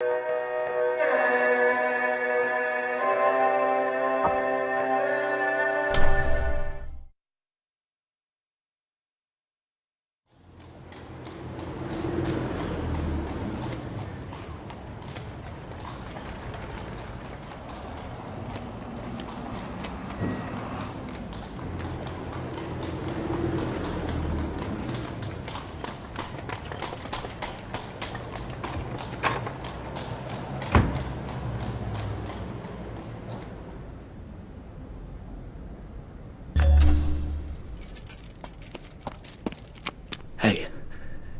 Hey,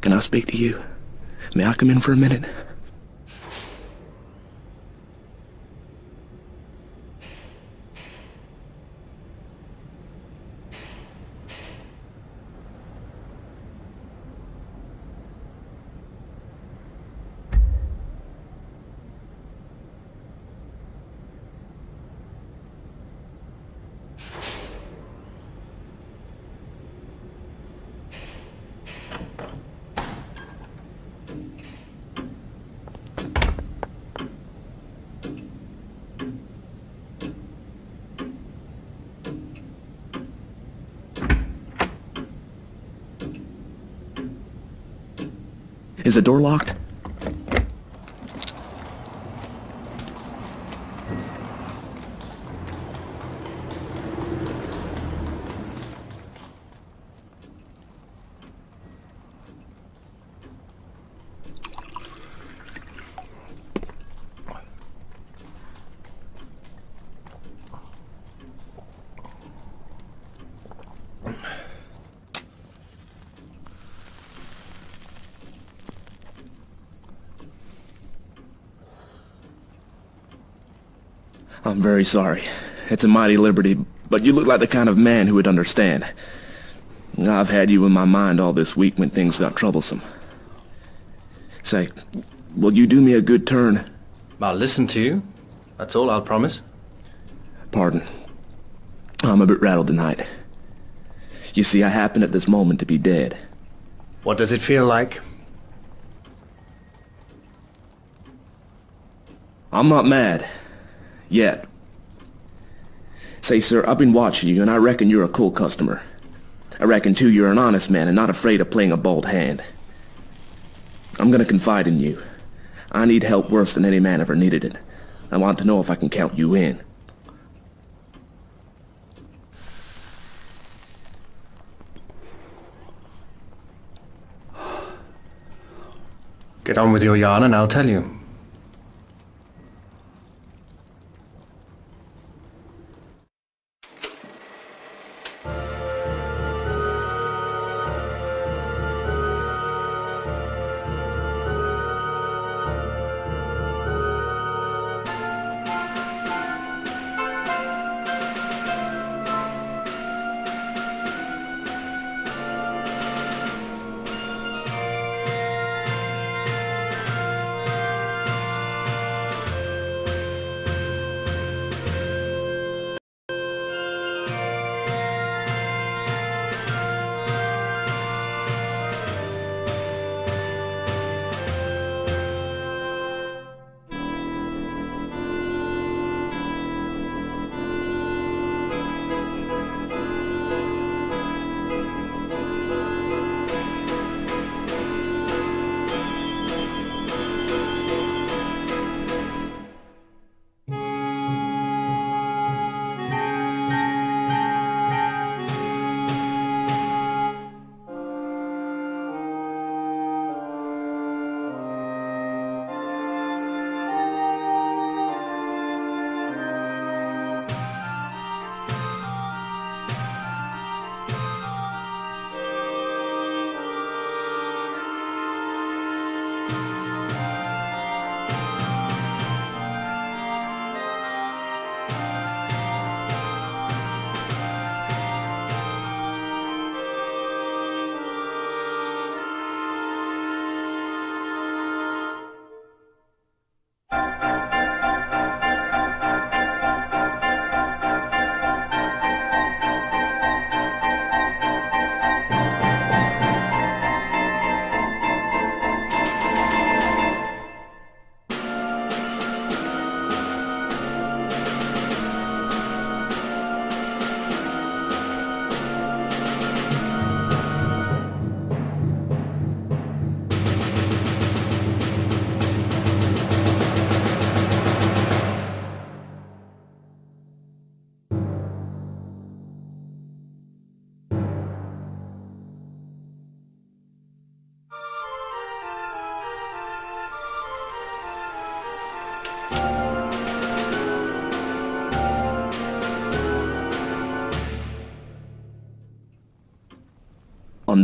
can I speak to you? May I come in for a minute? Is the door locked? I'm very sorry. It's a mighty liberty, but you look like the kind of man who would understand. I've had you in my mind all this week when things got troublesome. Say, will you do me a good turn? I'll listen to you. That's all I'll promise. Pardon. I'm a bit rattled tonight. You see, I happen at this moment to be dead. What does it feel like? I'm not mad. Yet. Say, sir, I've been watching you, and I reckon you're a cool customer. I reckon, too, you're an honest man and not afraid of playing a bold hand. I'm gonna confide in you. I need help worse than any man ever needed it. I want to know if I can count you in. Get on with your yarn and I'll tell you.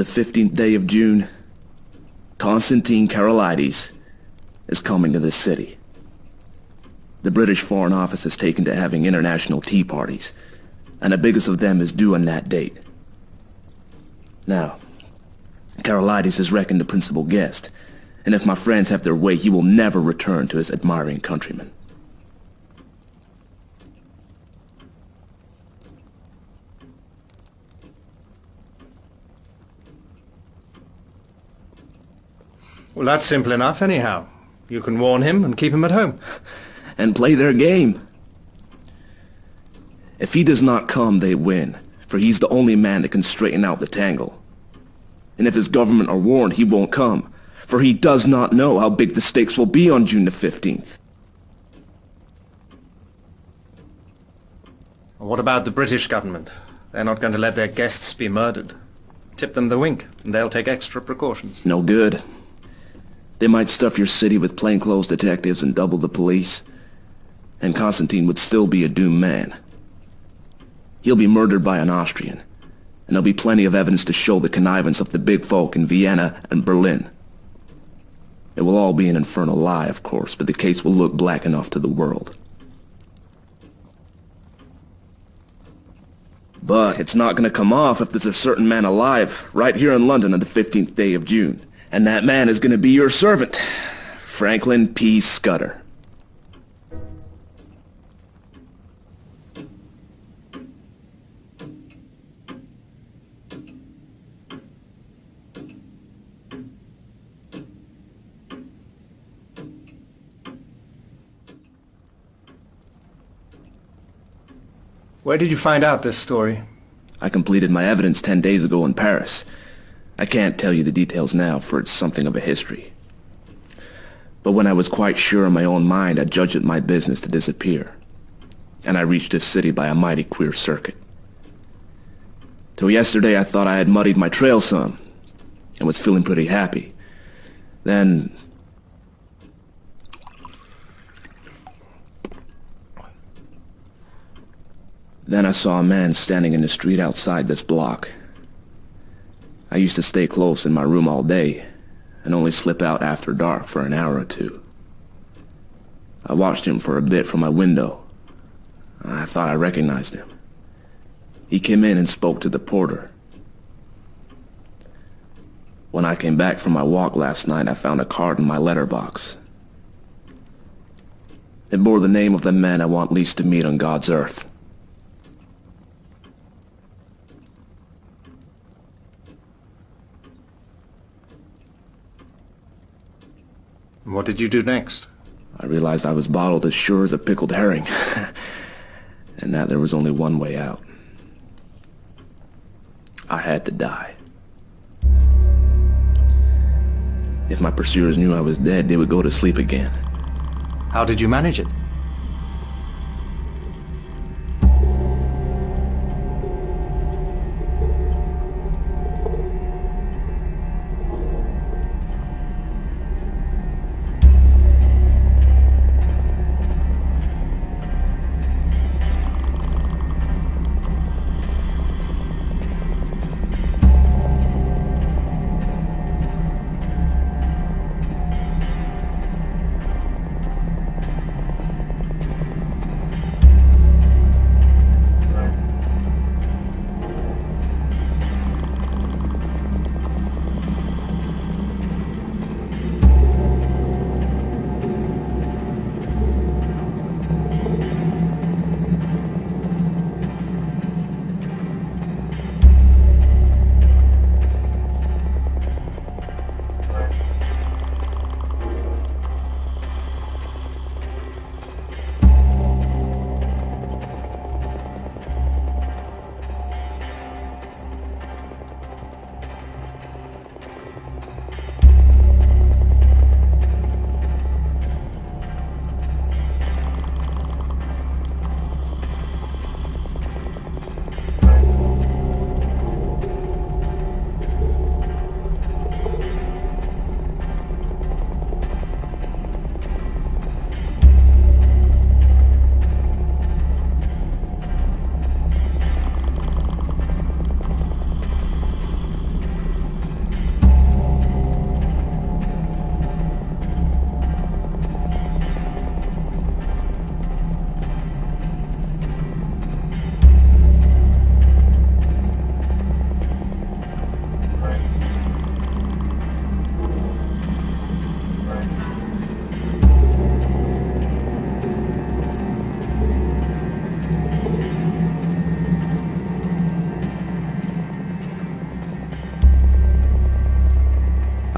the 15th day of June, Constantine Karolides is coming to this city. The British Foreign Office has taken to having international tea parties, and the biggest of them is due on that date. Now, Karolides is reckoned the principal guest, and if my friends have their way, he will never return to his admiring countrymen. Well, that's simple enough anyhow. You can warn him and keep him at home. And play their game. If he does not come, they win, for he's the only man that can straighten out the tangle. And if his government are warned, he won't come, for he does not know how big the stakes will be on June the 15th. What about the British government? They're not going to let their guests be murdered. Tip them the wink, and they'll take extra precautions. No good. They might stuff your city with plainclothes detectives and double the police, and Constantine would still be a doomed man. He'll be murdered by an Austrian, and there'll be plenty of evidence to show the connivance of the big folk in Vienna and Berlin. It will all be an infernal lie, of course, but the case will look black enough to the world. But it's not going to come off if there's a certain man alive right here in London on the 15th day of June. And that man is going to be your servant, Franklin P. Scudder. Where did you find out this story? I completed my evidence 10 days ago in Paris. I can't tell you the details now, for it's something of a history. But when I was quite sure in my own mind, I judged it my business to disappear. And I reached this city by a mighty queer circuit. Till yesterday I thought I had muddied my trail some, and was feeling pretty happy. Then I saw a man standing in the street outside this block. I used to stay close in my room all day, and only slip out after dark for an hour or two. I watched him for a bit from my window. I thought I recognized him. He came in and spoke to the porter. When I came back from my walk last night, I found a card in my letterbox. It bore the name of the man I want least to meet on God's earth. What did you do next? I realized I was bottled as sure as a pickled herring, and that there was only one way out. I had to die. If my pursuers knew I was dead, they would go to sleep again. How did you manage it?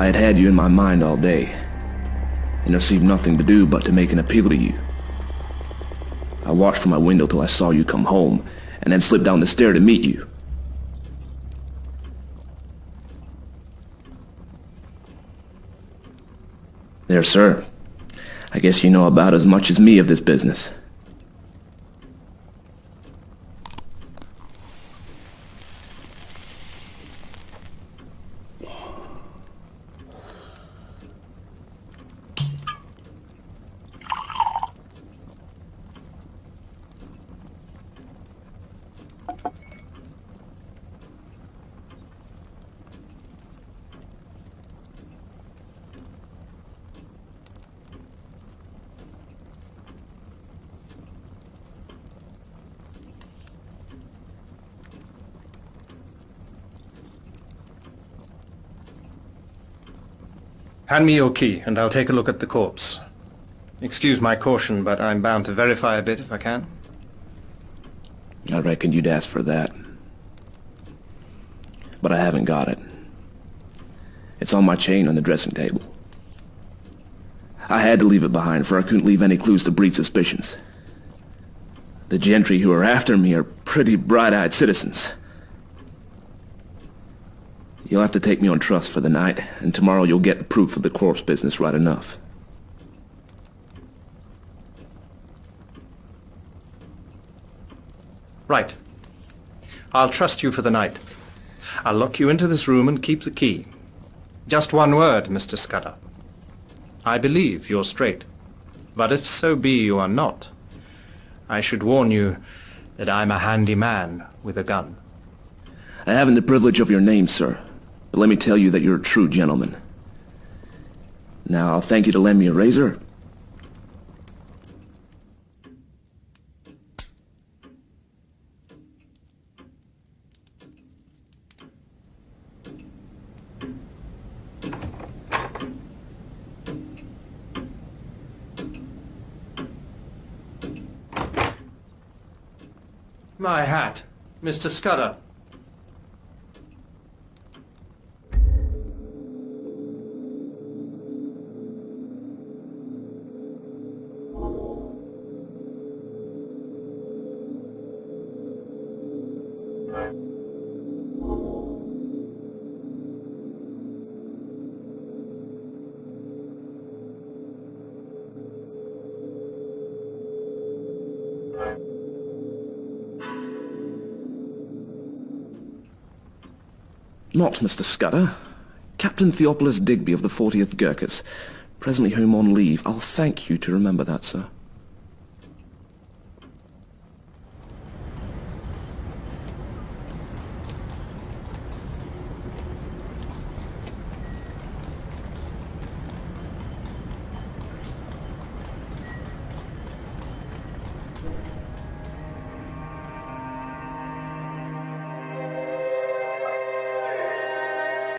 I had had you in my mind all day, and there seemed nothing to do but to make an appeal to you. I watched from my window till I saw you come home, and then slipped down the stair to meet you. There, sir. I guess you know about as much as me of this business. Hand me your key, and I'll take a look at the corpse. Excuse my caution, but I'm bound to verify a bit if I can. I reckoned you'd ask for that. But I haven't got it. It's on my chain on the dressing table. I had to leave it behind, for I couldn't leave any clues to breed suspicions. The gentry who are after me are pretty bright-eyed citizens. You'll have to take me on trust for the night, and tomorrow you'll get the proof of the corpse business right enough. Right. I'll trust you for the night. I'll lock you into this room and keep the key. Just one word, Mr. Scudder. I believe you're straight. But if so be you are not, I should warn you that I'm a handy man with a gun. I haven't the privilege of your name, sir, but let me tell you that you're a true gentleman. Now, I'll thank you to lend me a razor. My hat, Mr. Scudder. Not Mr. Scudder. Captain Theophilus Digby of the 40th Gurkhas, presently home on leave. I'll thank you to remember that, sir.